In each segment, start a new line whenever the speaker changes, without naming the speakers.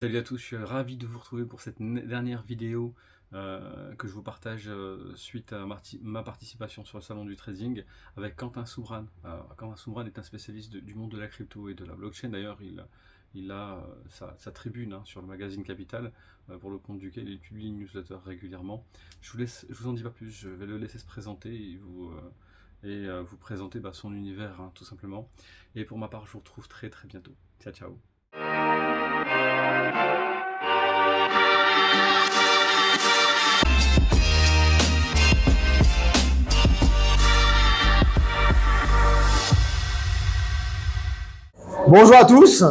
Salut à tous, je suis ravi de vous retrouver pour cette dernière vidéo que je vous partage suite à ma participation sur le salon du trading avec Quentin Soubran. Quentin Soubran est un spécialiste du monde de la crypto et de la blockchain. D'ailleurs, il a sa tribune sur le magazine Capital pour le compte duquel il publie une newsletter régulièrement. Je vous en dis pas plus, je vais le laisser se présenter vous présenter son univers tout simplement. Et pour ma part, je vous retrouve très très bientôt. Ciao ciao.
Bonjour à tous,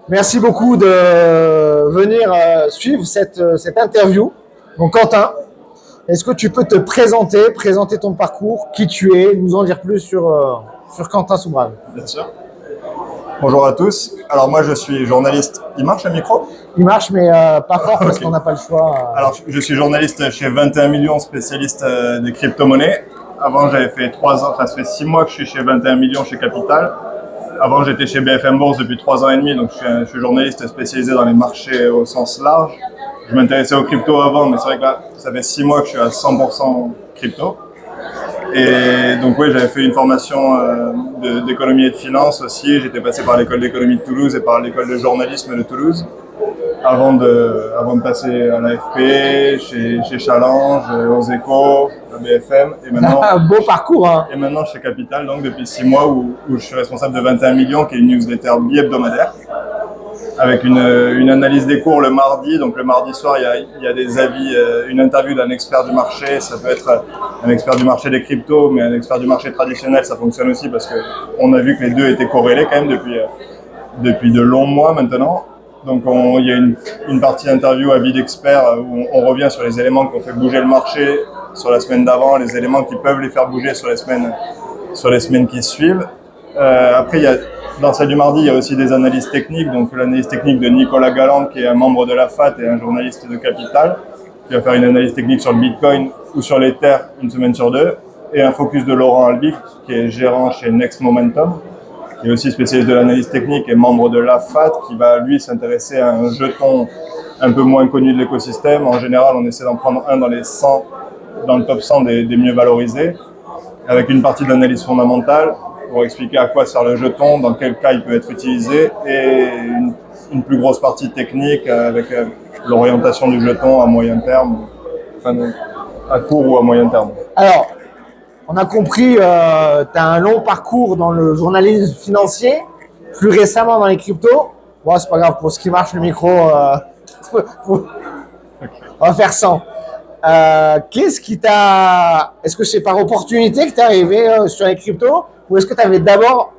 merci beaucoup de venir suivre cette interview. Donc Quentin, est-ce que tu peux te présenter ton parcours, qui tu es, nous en dire plus sur Quentin Soubran?
Bien sûr. Bonjour à tous. Alors moi je suis journaliste. Il marche le micro?
Il marche mais pas fort parce qu'on n'a pas le choix.
Alors je suis journaliste chez 21 millions, spécialiste des crypto-monnaies. Avant j'avais fait 3 ans, ça fait 6 mois que je suis chez 21 millions chez Capital. Avant j'étais chez BFM Bourse depuis 3 ans et demi, donc je suis journaliste spécialisé dans les marchés au sens large. Je m'intéressais aux cryptos avant, mais c'est vrai que là ça fait 6 mois que je suis à 100% crypto. Et donc oui, j'avais fait une formation d'économie et de finance aussi. J'étais passé par l'école d'économie de Toulouse et par l'école de journalisme de Toulouse avant de passer à l'AFP, chez Challenge, aux Échos, à BFM. Et maintenant,
Un beau parcours, hein.
Et maintenant chez Capital, donc depuis 6 mois où je suis responsable de 21 millions, qui est une newsletter bi-hebdomadaire, avec une analyse des cours le mardi. Donc le mardi soir, il y a des avis, une interview d'un expert du marché. Ça peut être un expert du marché des cryptos, mais un expert du marché traditionnel, ça fonctionne aussi parce qu'on a vu que les deux étaient corrélés quand même depuis de longs mois maintenant. Donc il y a une partie interview avis d'experts où on revient sur les éléments qui ont fait bouger le marché sur la semaine d'avant, les éléments qui peuvent les faire bouger sur les semaines qui suivent. Après, dans celle du mardi, il y a aussi des analyses techniques. Donc l'analyse technique de Nicolas Galland, qui est un membre de la FAT et un journaliste de Capital, qui va faire une analyse technique sur le Bitcoin ou sur l'Ether une semaine sur deux. Et un focus de Laurent Albic, qui est gérant chez Next Momentum, qui est aussi spécialiste de l'analyse technique et membre de la FAT, qui va lui s'intéresser à un jeton un peu moins connu de l'écosystème. En général, on essaie d'en prendre un dans le top 100 des mieux valorisés, avec une partie de l'analyse fondamentale pour expliquer à quoi sert le jeton, dans quel cas il peut être utilisé, et une plus grosse partie technique avec l'orientation du jeton à moyen terme, enfin, à court ou à moyen terme.
Alors, on a compris, tu as un long parcours dans le journalisme financier, plus récemment dans les cryptos. Bon, c'est pas grave, pour ce qui marche le micro, on va faire sans. Est-ce que c'est par opportunité que tu es arrivé sur les cryptos, ou est-ce que tu avais d'abord,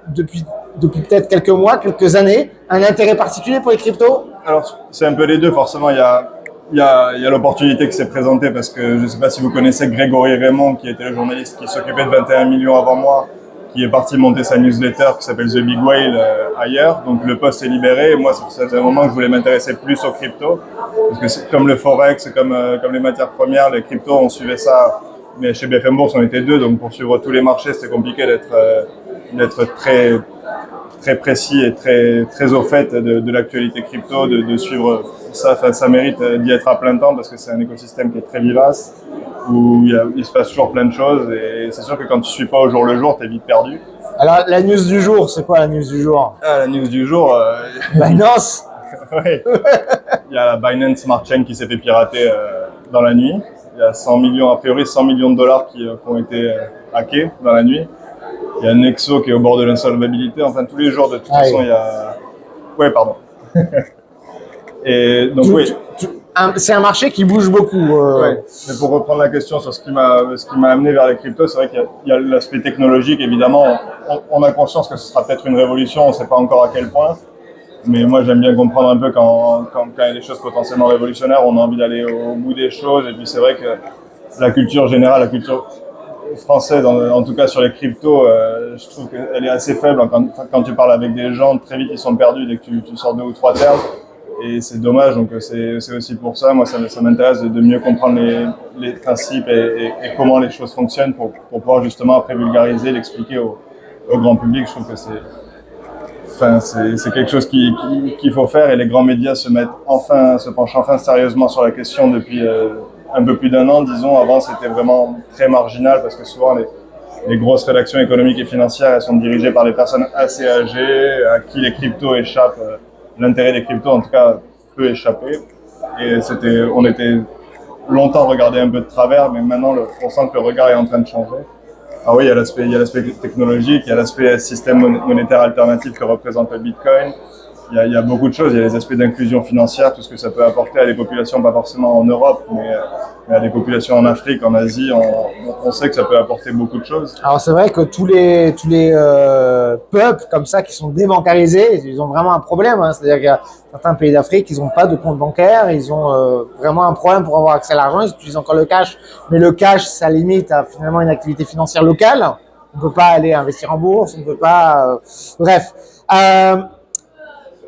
depuis peut-être quelques mois, quelques années, un intérêt particulier pour les cryptos?
Alors, c'est un peu les deux. Forcément, il y a l'opportunité qui s'est présentée parce que je ne sais pas si vous connaissez Grégory Raymond, qui était le journaliste qui s'occupait de 21 millions avant moi, qui est parti monter sa newsletter qui s'appelle The Big Whale ailleurs. Donc le poste est libéré. Et moi, ça faisait un moment que je voulais m'intéresser plus aux cryptos. Parce que c'est comme le Forex, comme les matières premières, les cryptos, on suivait ça. Mais chez BFM Bourse, on était deux. Donc pour suivre tous les marchés, c'était compliqué d'être très précis et très au fait de l'actualité crypto, de suivre ça. Enfin, ça mérite d'y être à plein temps parce que c'est un écosystème qui est très vivace, où il se passe toujours plein de choses, et c'est sûr que quand tu suis pas au jour le jour, t'es vite perdu.
Alors, la news du jour, c'est quoi la news du jour?
La news du jour,
Binance.
ouais. Il y a la Binance Smart Chain qui s'est fait pirater dans la nuit. Il y a 100 millions, a priori 100 millions de dollars qui ont été hackés dans la nuit. Il y a Nexo qui est au bord de l'insolvabilité. Enfin, tous les jours, de toute façon, il y a... Ouais, pardon. Et donc, oui.
C'est un marché qui bouge beaucoup.
Ouais. Mais pour reprendre la question sur ce qui m'a amené vers les cryptos, c'est vrai qu'il y a l'aspect technologique, évidemment. On a conscience que ce sera peut-être une révolution, on ne sait pas encore à quel point. Mais moi, j'aime bien comprendre un peu quand il y a des choses potentiellement révolutionnaires, on a envie d'aller au bout des choses. Et puis, c'est vrai que la culture générale, la culture française, en tout cas sur les cryptos, je trouve qu'elle est assez faible. Quand tu parles avec des gens, très vite, ils sont perdus dès que tu sors 2 ou 3 termes. Et c'est dommage, donc c'est aussi pour ça. Moi, ça m'intéresse de mieux comprendre les principes et comment les choses fonctionnent pour pouvoir justement après vulgariser, l'expliquer au grand public. Je trouve que c'est quelque chose qu'il faut faire, et les grands médias se penchent enfin sérieusement sur la question depuis un peu plus d'1 an, disons. Avant, c'était vraiment très marginal parce que souvent les grosses rédactions économiques et financières, elles sont dirigées par des personnes assez âgées à qui les cryptos échappent. L'intérêt des cryptos, en tout cas, peut échapper. Et on était longtemps regardé un peu de travers, mais maintenant, on sent que le regard est en train de changer. Ah oui, il y a l'aspect technologique, il y a l'aspect système monétaire alternatif que représente le Bitcoin. Il y a beaucoup de choses. Il y a les aspects d'inclusion financière, tout ce que ça peut apporter à des populations, pas forcément en Europe, mais à des populations en Afrique, en Asie. On sait que ça peut apporter beaucoup de choses.
Alors c'est vrai que tous les peuples comme ça qui sont débancarisés, ils ont vraiment un problème. Hein. C'est-à-dire qu'il y a certains pays d'Afrique, ils n'ont pas de compte bancaire, ils ont vraiment un problème pour avoir accès à l'argent. Ils utilisent encore le cash, mais le cash, ça limite à finalement une activité financière locale. On ne peut pas aller investir en bourse, on ne peut pas. Bref.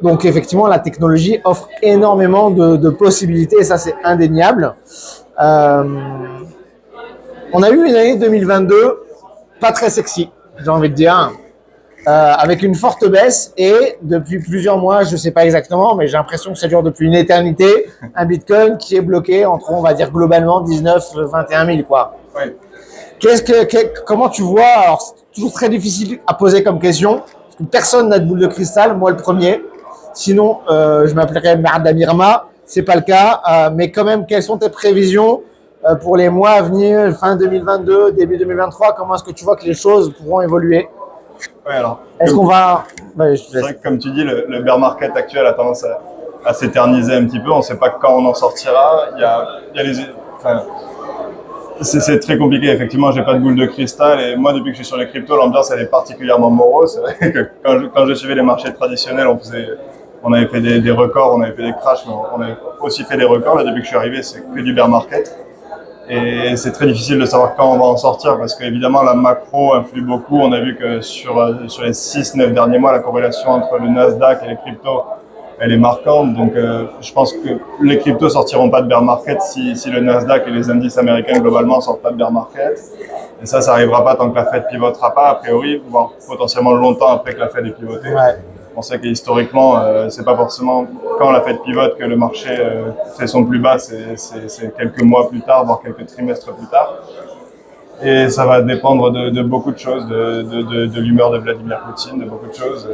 Donc effectivement, la technologie offre énormément de possibilités, et ça c'est indéniable. On a eu une année 2022 pas très sexy, j'ai envie de dire, avec une forte baisse, et depuis plusieurs mois, je ne sais pas exactement, mais j'ai l'impression que ça dure depuis une éternité, un Bitcoin qui est bloqué entre, on va dire globalement, 19 000 21 000 quoi.
Oui.
Comment tu vois, alors c'est toujours très difficile à poser comme question, parce que personne n'a de boule de cristal, moi le premier. Sinon, je m'appellerais Mardamirma, c'est pas le cas. Mais quand même, quelles sont tes prévisions pour les mois à venir, fin 2022, début 2023? Comment est-ce que tu vois que les choses pourront évoluer?
Ouais, alors,
est-ce qu'on va... Ouais,
c'est vrai que, comme tu dis, le bear market actuel a tendance à s'éterniser un petit peu. On ne sait pas quand on en sortira. C'est très compliqué, effectivement, j'ai pas de boule de cristal, et moi, depuis que je suis sur les cryptos, l'ambiance elle est particulièrement morose. C'est vrai que quand je suivais les marchés traditionnels, on avait fait des records, on avait fait des crashs, mais on avait aussi fait des records. Là, depuis que je suis arrivé, c'est que du bear market. Et c'est très difficile de savoir quand on va en sortir, parce qu'évidemment, la macro influe beaucoup. On a vu que sur les 6-9 derniers mois, la corrélation entre le Nasdaq et les cryptos, elle est marquante. Donc je pense que les cryptos sortiront pas de bear market si le Nasdaq et les indices américains globalement sortent pas de bear market. Et ça n'arrivera pas tant que la Fed pivotera pas, a priori, voire potentiellement longtemps après que la Fed ait pivoté.
Ouais.
On sait que historiquement, c'est pas forcément quand la Fed pivote que le marché fait son plus bas, c'est quelques mois plus tard, voire quelques trimestres plus tard. Et ça va dépendre de beaucoup de choses, de l'humeur de Vladimir Poutine, de beaucoup de choses.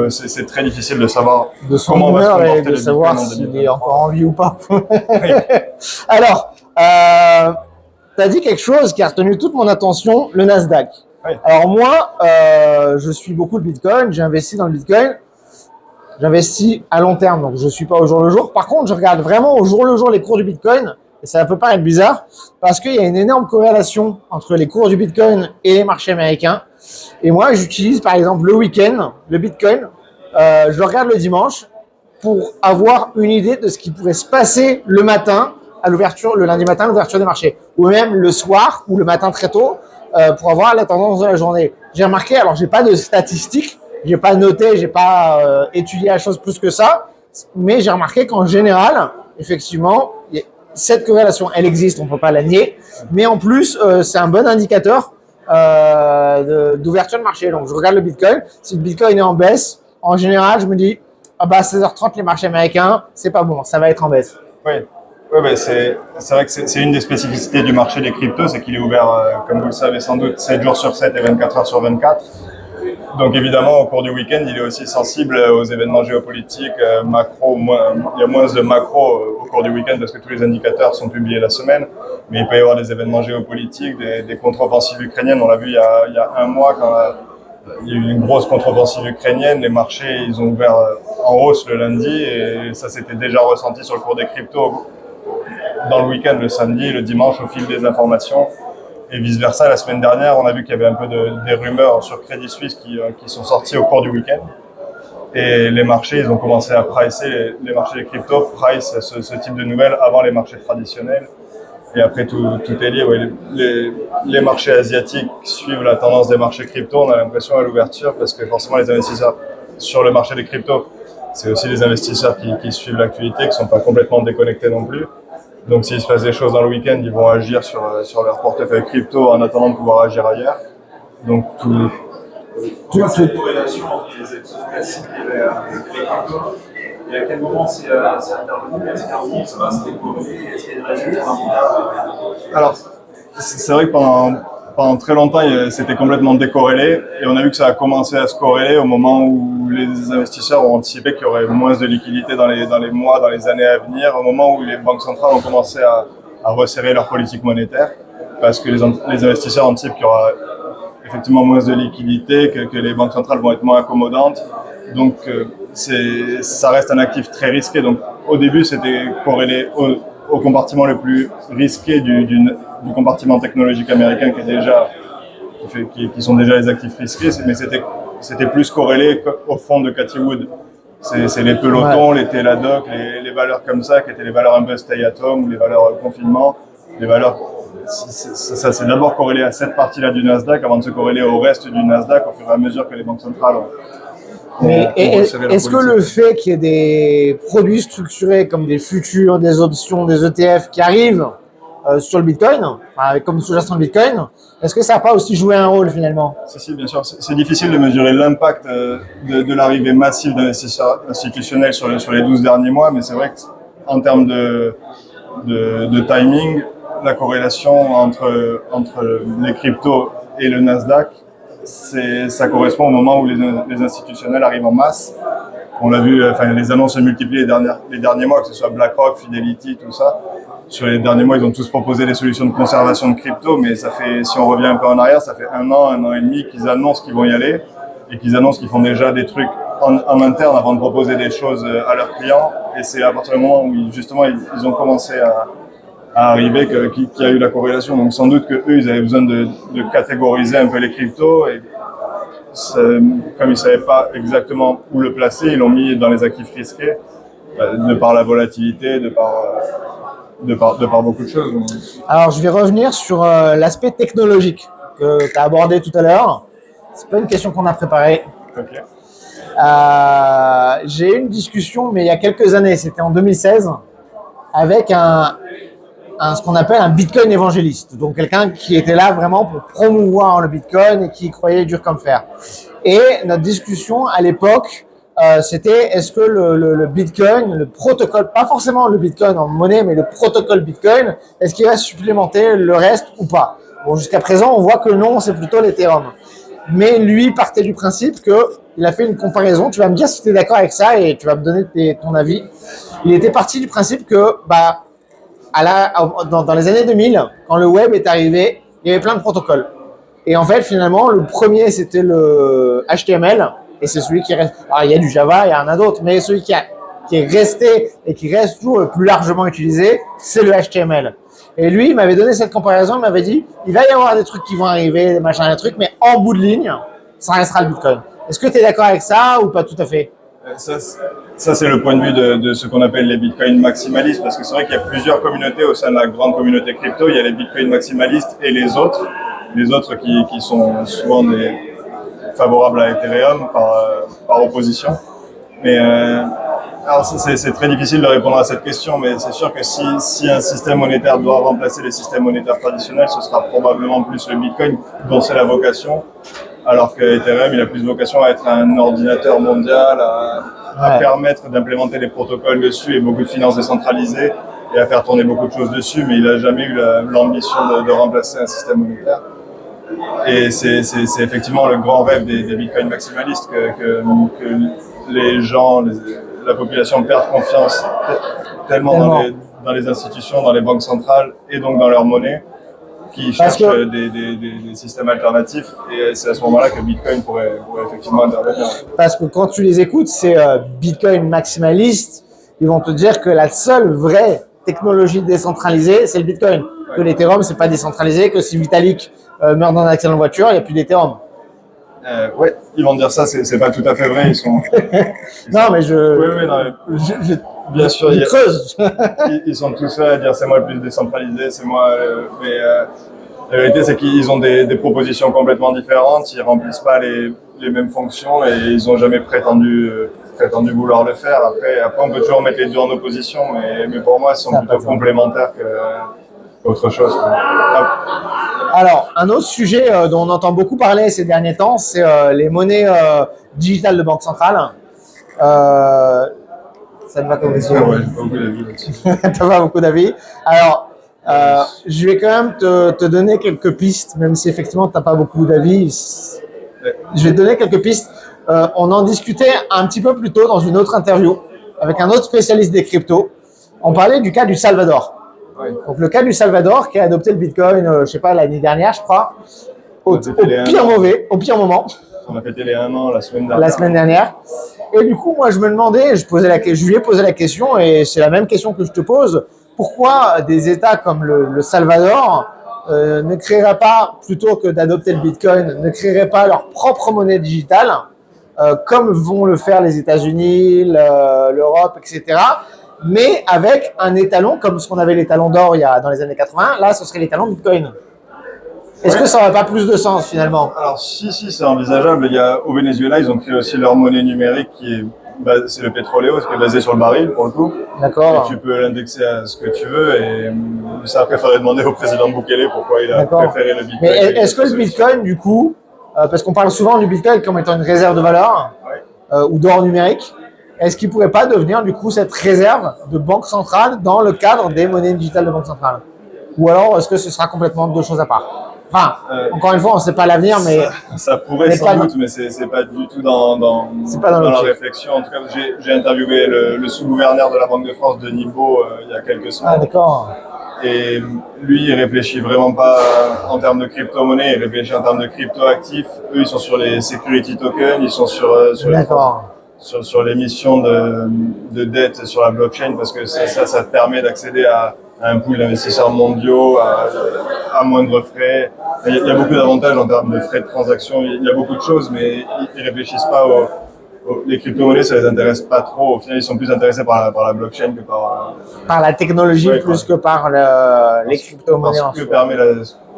C'est très difficile de savoir
de son
comment va se
humeur
comporter
et de
le
savoir
Bitcoin en
s'il
2023.
est encore en vie ou pas.
Oui.
Alors, tu as dit quelque chose qui a retenu toute mon attention, le Nasdaq.
Oui.
Alors moi, je suis beaucoup le Bitcoin, j'ai investi dans le Bitcoin. J'investis à long terme, donc je ne suis pas au jour le jour. Par contre, je regarde vraiment au jour le jour les cours du Bitcoin, et ça peut paraître bizarre, parce qu'il y a une énorme corrélation entre les cours du Bitcoin et les marchés américains. Et moi, j'utilise par exemple le week-end, le Bitcoin, je le regarde le dimanche pour avoir une idée de ce qui pourrait se passer le matin, à l'ouverture, le lundi matin, à l'ouverture des marchés, ou même le soir ou le matin très tôt, pour avoir la tendance de la journée. J'ai remarqué, alors j'ai pas de statistiques, j'ai pas noté, j'ai pas étudié la chose plus que ça, mais j'ai remarqué qu'en général, effectivement, cette corrélation, elle existe, on peut pas la nier, mais en plus, c'est un bon indicateur d'ouverture de marché. Donc, je regarde le Bitcoin. Si le Bitcoin est en baisse, en général, je me dis, ah bah, à 16h30, les marchés américains, c'est pas bon, ça va être en baisse.
Oui, ouais, c'est vrai que c'est une des spécificités du marché des cryptos, c'est qu'il est ouvert, comme vous le savez sans doute, 7 jours sur 7 et 24 heures sur 24. Donc évidemment, au cours du week-end, il est aussi sensible aux événements géopolitiques, macro. Il y a moins de macro au cours du week-end parce que tous les indicateurs sont publiés la semaine. Mais il peut y avoir des événements géopolitiques, des contre-offensives ukrainiennes. On l'a vu il y a un mois quand il y a eu une grosse contre-offensive ukrainienne. Les marchés, ils ont ouvert en hausse le lundi et ça s'était déjà ressenti sur le cours des cryptos dans le week-end, le samedi, le dimanche, au fil des informations. Et vice-versa, la semaine dernière, on a vu qu'il y avait un peu des rumeurs sur Crédit Suisse qui sont sorties au cours du week-end. Et les marchés, ils ont commencé à pricer, les marchés des cryptos price ce type de nouvelles avant les marchés traditionnels. Et après, tout est lié. Ouais, les marchés asiatiques suivent la tendance des marchés cryptos, on a l'impression, à l'ouverture, parce que forcément, les investisseurs sur le marché des cryptos, c'est aussi des investisseurs qui suivent l'actualité, qui ne sont pas complètement déconnectés non plus. Donc s'il se passe des choses dans le week-end, ils vont agir sur leur portefeuille crypto en attendant de pouvoir agir ailleurs. Donc
Tu-
C'est
tu-
une corrélation entre les actifs classiques et les cryptos. Et à quel moment c'est intervenu? Est-ce qu'à un moment ça va se décorréler? Est-ce qu'il y a des raisons fondamentales?
Alors, c'est vrai que pendant très longtemps, c'était complètement décorrélé et on a vu que ça a commencé à se corréler au moment où les investisseurs ont anticipé qu'il y aurait moins de liquidités dans les mois, dans les années à venir, au moment où les banques centrales ont commencé à resserrer leur politique monétaire, parce que les investisseurs anticipent qu'il y aura effectivement moins de liquidités, que les banques centrales vont être moins accommodantes. Donc, ça reste un actif très risqué. Donc, au début, c'était corrélé au compartiment le plus risqué du compartiment technologique américain qui sont déjà les actifs risqués, mais c'était plus corrélé au fonds de Cathie Wood. C'est les pelotons, les Teladoc, les valeurs comme ça, qui étaient les valeurs un peu stay at home, ou les valeurs confinement, les valeurs. Ça c'est d'abord corrélé à cette partie-là du Nasdaq avant de se corréler au reste du Nasdaq au fur et à mesure que les banques centrales
Mais est-ce que le fait qu'il y ait des produits structurés comme des futurs, des options, des ETF qui arrivent sur le Bitcoin, comme sous-jacent le Bitcoin, est-ce que ça n'a pas aussi joué un rôle finalement?
Si, bien sûr. C'est difficile de mesurer l'impact de l'arrivée massive d'investisseurs institutionnels sur les 12 derniers mois, mais c'est vrai qu'en termes de timing, la corrélation entre les cryptos et le Nasdaq, ça correspond au moment où les institutionnels arrivent en masse. On l'a vu, les annonces se multiplient les derniers mois, que ce soit BlackRock, Fidelity, tout ça. Sur les derniers mois, ils ont tous proposé des solutions de conservation de crypto, mais si on revient un peu en arrière, ça fait un an et demi qu'ils annoncent qu'ils vont y aller et qu'ils annoncent qu'ils font déjà des trucs en interne avant de proposer des choses à leurs clients. Et c'est à partir du moment où justement ils ont commencé à arriver qu'il y a eu la corrélation. Donc sans doute qu'eux, ils avaient besoin de catégoriser un peu les cryptos et comme ils ne savaient pas exactement où le placer, ils l'ont mis dans les actifs risqués de par la volatilité, de par beaucoup de choses.
Alors je vais revenir sur l'aspect technologique que tu as abordé tout à l'heure. C'est pas une question qu'on a préparée.
Okay.
J'ai eu une discussion, mais il y a quelques années, c'était en 2016, avec ce qu'on appelle un Bitcoin évangéliste. Donc quelqu'un qui était là vraiment pour promouvoir le Bitcoin et qui croyait dur comme fer. Et notre discussion à l'époque, c'était est-ce que le Bitcoin, le protocole, pas forcément le Bitcoin en monnaie, mais le protocole Bitcoin, est-ce qu'il va supplémenter le reste ou pas? Bon, jusqu'à présent, on voit que non, c'est plutôt l'Ethereum. Mais lui partait du principe qu'il a fait une comparaison. Tu vas me dire si tu es d'accord avec ça et tu vas me donner ton avis. Il était parti du principe que dans les années 2000, quand le web est arrivé, il y avait plein de protocoles. Et en fait, finalement, le premier, c'était le HTML. Et c'est celui qui reste. Alors, il y a du Java, il y en a d'autres, mais celui qui est resté et qui reste toujours le plus largement utilisé, c'est le HTML. Et lui, il m'avait donné cette comparaison, il m'avait dit, il va y avoir des trucs qui vont arriver, des machins, des trucs, mais en bout de ligne, ça restera le Bitcoin. Est-ce que tu es d'accord avec ça ou pas tout à fait?
Ça, c'est le point de vue de ce qu'on appelle les bitcoins maximalistes, parce que c'est vrai qu'il y a plusieurs communautés au sein de la grande communauté crypto. Il y a les bitcoins maximalistes et les autres qui sont souvent favorables à Ethereum par opposition. Mais alors c'est très difficile de répondre à cette question, mais c'est sûr que si un système monétaire doit remplacer les systèmes monétaires traditionnels, ce sera probablement plus le bitcoin dont c'est la vocation. Alors que Ethereum, il a plus vocation à être un ordinateur mondial, à permettre d'implémenter des protocoles dessus et beaucoup de finances décentralisées et à faire tourner beaucoup de choses dessus, mais il n'a jamais eu l'ambition de remplacer un système monétaire. Et c'est effectivement le grand rêve des bitcoins maximalistes que les gens, la population perd confiance tellement dans les institutions, dans les banques centrales et donc dans leur monnaie, qui cherchent des systèmes alternatifs, et c'est à ce moment-là que Bitcoin pourrait effectivement intervenir.
Parce que quand tu les écoutes, c'est Bitcoin maximaliste, ils vont te dire que la seule vraie technologie décentralisée, c'est le Bitcoin. Ouais. Que l'Ethereum, c'est pas décentralisé, que si Vitalik meurt dans un accident de voiture, il n'y a plus d'Ethereum.
Ouais, ils vont dire ça, c'est pas tout à fait vrai, ils sont...
non, mais
bien sûr,
ils creusent.
ils sont tous là à dire c'est moi le plus décentralisé, c'est moi... mais la vérité, c'est qu'ils ont des propositions complètement différentes, ils remplissent pas les mêmes fonctions et ils n'ont jamais prétendu vouloir le faire. Après, on peut toujours mettre les deux en opposition, mais pour moi, ils sont plutôt complémentaires autre chose.
Alors, un autre sujet dont on entend beaucoup parler ces derniers temps, c'est les monnaies digitales de banque centrale. Ça te va comme question?
Ouais, j'ai pas beaucoup d'avis là-dessus.
T'as pas beaucoup d'avis. Alors, je vais quand même te donner quelques pistes, même si effectivement t'as pas beaucoup d'avis. Je vais te donner quelques pistes. On en discutait un petit peu plus tôt dans une autre interview avec un autre spécialiste des cryptos. On parlait du cas du Salvador.
Ouais.
Donc le cas du Salvador qui a adopté le Bitcoin, je sais pas, l'année dernière, je crois, au pire moment.
On a fêté les 1 an la semaine dernière.
La semaine dernière. Et du coup, moi, je me demandais, je lui ai posé la question, et c'est la même question que je te pose. Pourquoi des États comme le Salvador ne créeraient pas, plutôt que d'adopter le Bitcoin, ne créeraient pas leur propre monnaie digitale, comme vont le faire les États-Unis, l'Europe, etc., mais avec un étalon, comme ce qu'on avait l'étalon d'or dans les années 80, là, ce serait l'étalon Bitcoin. Est-ce que ça n'aurait pas plus de sens finalement?
Alors si, c'est envisageable. Au Venezuela, ils ont créé aussi leur monnaie numérique c'est le pétroléo, qui est basé sur le baril pour le coup.
D'accord.
Et tu peux l'indexer à ce que tu veux. Et ça, après, il faudrait demander au président Bukele pourquoi il a préféré le Bitcoin.
Mais est-ce que le Bitcoin, du coup, parce qu'on parle souvent du Bitcoin comme étant une réserve de valeur ou d'or numérique, est-ce qu'il ne pourrait pas devenir du coup cette réserve de banque centrale dans le cadre des monnaies digitales de banque centrale? Ou alors est-ce que ce sera complètement deux choses à part? Enfin, encore une fois, on ne sait pas l'avenir, mais
ça pourrait sans doute, mais c'est pas du tout dans la réflexion. En tout cas, j'ai interviewé le sous-gouverneur de la Banque de France, Denis Baud, il y a quelques semaines.
Ah, d'accord.
Et lui, il réfléchit vraiment pas en termes de crypto-monnaie, il réfléchit en termes de crypto-actifs. Eux, ils sont sur les security tokens, ils sont sur l'émission de dette sur la blockchain, parce que ça te permet d'accéder à un pool d'investisseurs mondiaux à moindre frais. Il y a beaucoup d'avantages en termes de frais de transaction, il y a beaucoup de choses, mais ils réfléchissent pas les crypto-monnaies, ça les intéresse pas trop. Au final, ils sont plus intéressés par la blockchain que
par la technologie plus que par les crypto-monnaies.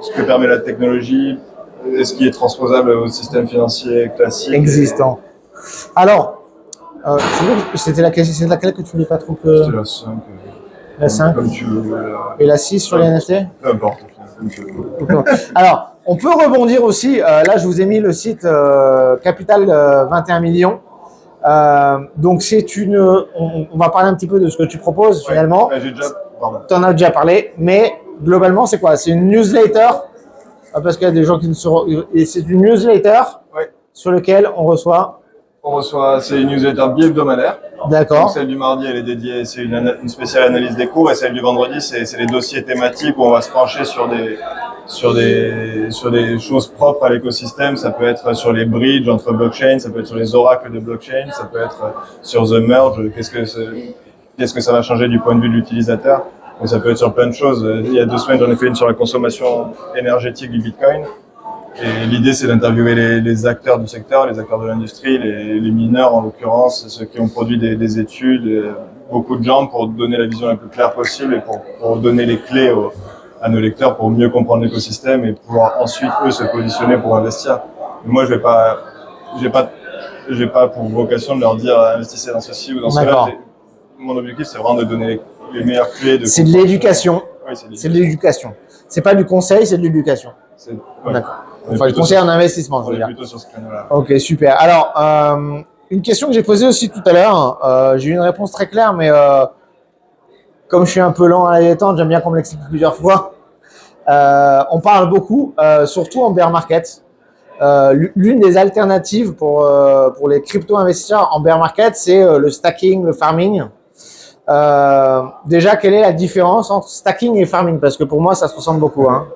Ce que permet la technologie et ce qui est transposable au système financier classique.
Existant. Alors, c'était laquelle que tu voulais pas trop que...
C'était la 5.
La 5
comme tu veux.
Et la 6 sur les NFT?
Peu importe.
Alors, on peut rebondir aussi. Là, je vous ai mis le site Capital 21 millions. Donc, on va parler un petit peu de ce que tu proposes finalement. Tu en as déjà parlé, mais globalement, c'est quoi? C'est une newsletter, parce qu'il y a des gens qui ne seront. C'est une newsletter sur laquelle on reçoit.
C'est une newsletter bi-hebdomadaire.
D'accord.
Celle du mardi, elle est dédiée, c'est une spéciale analyse des cours, et celle du vendredi, c'est les dossiers thématiques où on va se pencher sur des choses propres à l'écosystème. Ça peut être sur les bridges entre blockchains, ça peut être sur les oracles de blockchain, ça peut être sur the merge, qu'est-ce que ça va changer du point de vue de l'utilisateur. Et ça peut être sur plein de choses. Il y a 2 semaines, j'en ai fait une sur la consommation énergétique du Bitcoin. Et l'idée, c'est d'interviewer les acteurs du secteur, les acteurs de l'industrie, les mineurs en l'occurrence, ceux qui ont produit des études, beaucoup de gens, pour donner la vision la plus claire possible et pour donner les clés à nos lecteurs pour mieux comprendre l'écosystème et pouvoir ensuite, eux, se positionner pour investir. Mais moi, j'ai pas pour vocation de leur dire investissez dans ceci ou dans cela. Mon objectif, c'est vraiment de donner les meilleures clés.
C'est de l'éducation. Oui, c'est de l'éducation. C'est pas du conseil, c'est de l'éducation. D'accord. Enfin, le conseil en investissement, je veux dire.
Plutôt sur ce créneau-là.
Ok, super. Alors, une question que j'ai posée aussi tout à l'heure, j'ai eu une réponse très claire, mais comme je suis un peu lent à la détente, j'aime bien qu'on me l'explique plusieurs fois. On parle beaucoup, surtout en bear market. L'une des alternatives pour les crypto-investisseurs en bear market, c'est le stacking, le farming. Déjà, quelle est la différence entre stacking et farming? Parce que pour moi, ça se ressemble beaucoup. Hein.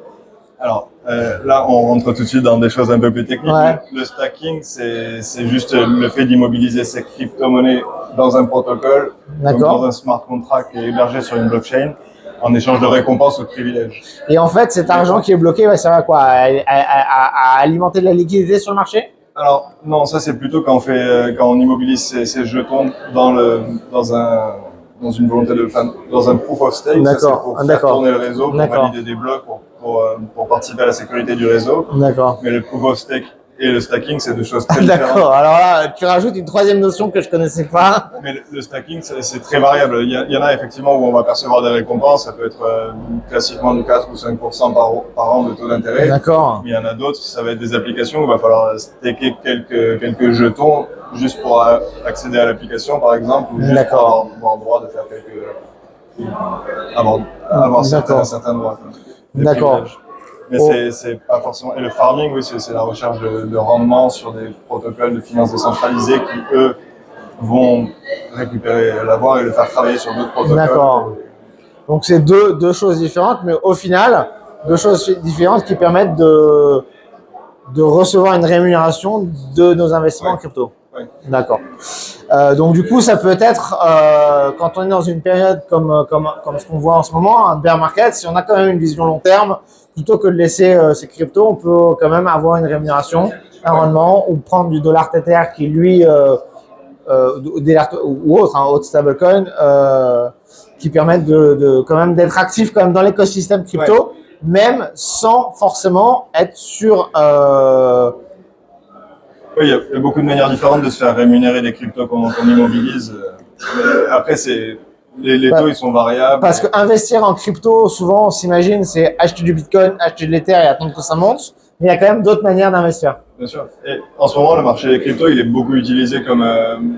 Alors, là, on rentre tout de suite dans des choses un peu plus techniques.
Ouais.
Le stacking, c'est juste le fait d'immobiliser ces crypto-monnaies dans un protocole, donc dans un smart contract qui est hébergé sur une blockchain, en échange de récompenses ou de privilèges.
Et en fait, cet argent qui est bloqué, ça va quoi? À alimenter de la liquidité sur le marché?
Alors, non, ça c'est plutôt quand on immobilise ces jetons dans une volonté dans un proof of stake.
D'accord.
Ça, c'est pour faire tourner le réseau, pour valider des blocs, pour participer à la sécurité du réseau.
D'accord.
Mais le proof of stake et le stacking, c'est deux choses très différentes.
D'accord. Alors là, tu rajoutes une troisième notion que je connaissais pas.
Mais le stacking, c'est très variable. Il y en a effectivement où on va percevoir des récompenses. Ça peut être classiquement de 4 ou 5% par an de taux d'intérêt.
D'accord.
Mais il y en a d'autres, ça va être des applications où il va falloir stacker quelques jetons juste pour accéder à l'application, par exemple, ou juste pour avoir droit de faire avoir certains droits.
D'accord.
Mais c'est pas forcément. Et le farming, oui, c'est la recherche de rendement sur des protocoles de finances décentralisées qui, eux, vont récupérer l'avoir et le faire travailler sur d'autres protocoles.
D'accord. Donc c'est deux choses différentes, mais au final, deux choses différentes qui permettent de recevoir une rémunération de nos investissements en crypto.
Ouais.
D'accord. Donc du coup, ça peut être, quand on est dans une période comme ce qu'on voit en ce moment, un bear market, si on a quand même une vision long terme, plutôt que de laisser ces cryptos, on peut quand même avoir une rémunération, un rendement, ou prendre du dollar Tether qui lui, ou autre stablecoin, qui permettent quand même d'être actif quand même dans l'écosystème crypto, même sans forcément être sur
oui, il y a beaucoup de manières différentes de se faire rémunérer des cryptos qu'on immobilise. Après, les taux, ils sont variables.
Parce que investir en crypto, souvent, on s'imagine, c'est acheter du Bitcoin, acheter de l'Ether et attendre que ça monte. Mais il y a quand même d'autres manières d'investir.
Bien sûr. Et en ce moment, le marché des cryptos, il est beaucoup utilisé comme...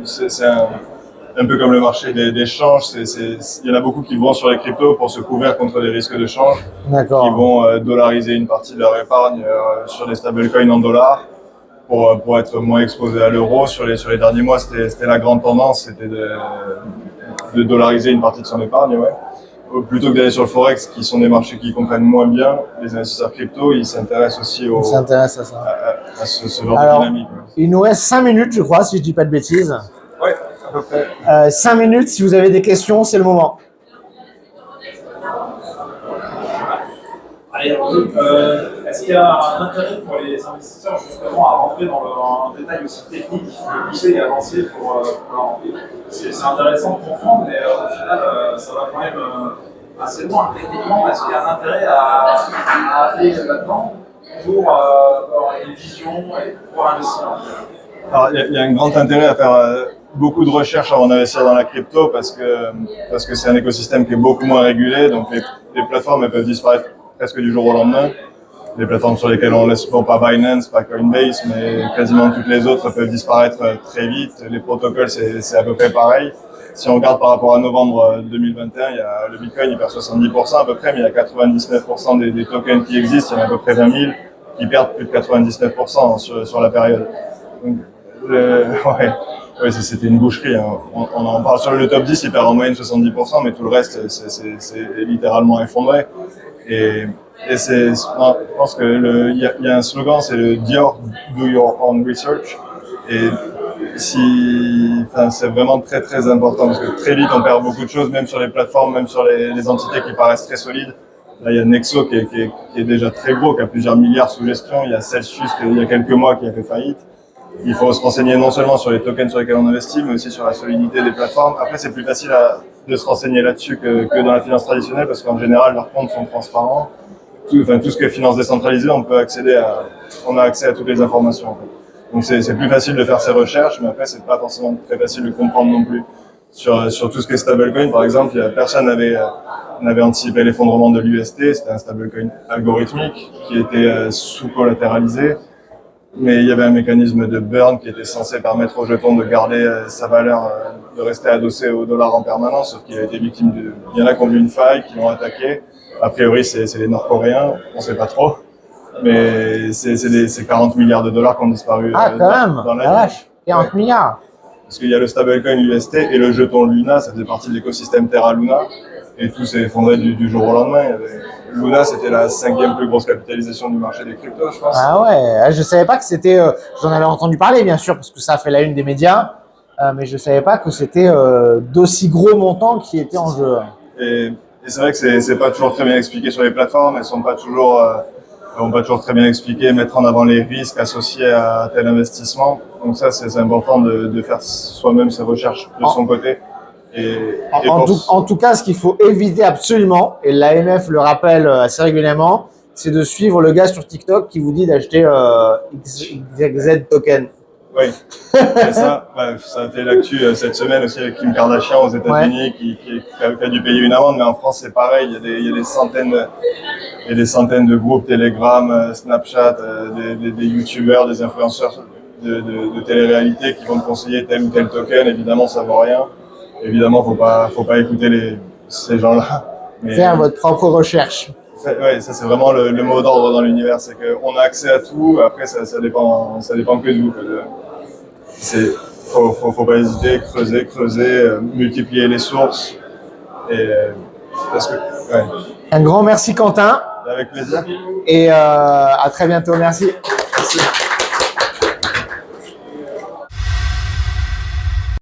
c'est un peu comme le marché des changes. Il y en a beaucoup qui vont sur les cryptos pour se couvrir contre les risques de change.
D'accord.
Qui vont dollariser une partie de leur épargne sur des stablecoins en dollars. Pour être moins exposé à l'euro. Sur les derniers mois, c'était la grande tendance, c'était de dollariser une partie de son épargne. Ouais. Plutôt que d'aller sur le Forex, qui sont des marchés qui comprennent moins bien, les investisseurs crypto, ils s'intéressent aussi à ce genre de dynamique. Ouais.
Il nous reste 5 minutes, je crois, si je ne dis pas de bêtises.
Oui, à peu près.
5 minutes, si vous avez des questions, c'est le moment.
Allez, est-ce qu'il y a un intérêt pour les investisseurs justement à rentrer dans un détail aussi technique, poussé et avancé pour c'est intéressant de comprendre, mais au final, ça va quand même assez loin techniquement. Est-ce qu'il y a un intérêt à aller là-dedans pour avoir des visions et pour investir?
Alors, il y a un grand intérêt à faire beaucoup de recherches avant d'investir dans la crypto parce que c'est un écosystème qui est beaucoup moins régulé, donc les plateformes elles peuvent disparaître presque du jour au lendemain. Les plateformes sur lesquelles on laisse, bon, pas Binance, pas Coinbase, mais quasiment toutes les autres peuvent disparaître très vite. Les protocoles, c'est à peu près pareil. Si on regarde par rapport à novembre 2021, le Bitcoin il perd 70% à peu près, mais il y a 99% des tokens qui existent, il y en a à peu près 20 000 qui perdent plus de 99% sur la période. Donc, ouais, c'était une boucherie. Hein. On en parle sur le top 10, il perd en moyenne 70%, mais tout le reste, c'est littéralement effondré. Et je pense que il y a un slogan, c'est le Dior Do Your Own Research. Et c'est vraiment très très important parce que très vite on perd beaucoup de choses, même sur les plateformes, même sur les entités qui paraissent très solides. Là, il y a Nexo qui est déjà très gros, qui a plusieurs milliards sous gestion. Il y a Celsius il y a quelques mois qui a fait faillite. Il faut se renseigner non seulement sur les tokens sur lesquels on investit, mais aussi sur la solidité des plateformes. Après, c'est plus facile de se renseigner là-dessus que dans la finance traditionnelle, parce qu'en général, leurs comptes sont transparents. Tout ce qui est finance décentralisée, on a accès à toutes les informations. En fait. Donc, c'est plus facile de faire ses recherches, mais après, c'est pas forcément très facile de comprendre non plus. Sur tout ce qui est stablecoin, par exemple, personne n'avait anticipé l'effondrement de l'UST. C'était un stablecoin algorithmique qui était sous-collatéralisé. Mais il y avait un mécanisme de burn qui était censé permettre au jeton de garder sa valeur, de rester adossé au dollar en permanence, sauf qu'il a été victime il y en a qui ont vu une faille, qui l'ont attaqué. A priori, c'est les Nord-Coréens, on ne sait pas trop. Mais c'est 40 milliards de dollars qui ont disparu
dans la vache, 40 milliards.
Parce qu'il y a le stablecoin UST et le jeton Luna, ça faisait partie de l'écosystème Terra Luna. Et tout s'est effondré du jour au lendemain. Luna, c'était la 5e plus grosse capitalisation du marché des cryptos, je pense.
Ah ouais, je savais pas que c'était. J'en avais entendu parler, bien sûr, parce que ça a fait la une des médias, mais je savais pas que c'était d'aussi gros montants qui étaient en jeu.
Et c'est vrai que c'est pas toujours très bien expliqué sur les plateformes. Elles sont pas toujours très bien expliquées, mettre en avant les risques associés à tel investissement. Donc ça, c'est important de faire soi-même ses recherches de son côté. En
tout cas, ce qu'il faut éviter absolument, et l'AMF le rappelle assez régulièrement, c'est de suivre le gars sur TikTok qui vous dit d'acheter XYZ token.
Oui, c'est ça. Bah, ça a fait l'actu cette semaine aussi avec Kim Kardashian aux États-Unis qui a dû payer une amende, mais en France c'est pareil. Il y a des centaines de groupes Telegram, Snapchat, des youtubeurs, des influenceurs de télé-réalité qui vont te conseiller tel ou tel token. Évidemment, ça vaut rien. Évidemment, faut pas écouter ces gens-là.
Faire votre propre recherche.
Ouais, ça c'est vraiment le mot d'ordre dans l'univers, c'est qu'on a accès à tout. Après, ça dépend que de vous. Faut pas hésiter, creuser, multiplier les sources. Et parce que, ouais.
Un grand merci Quentin.
Avec plaisir.
Et à très bientôt. Merci.
Merci.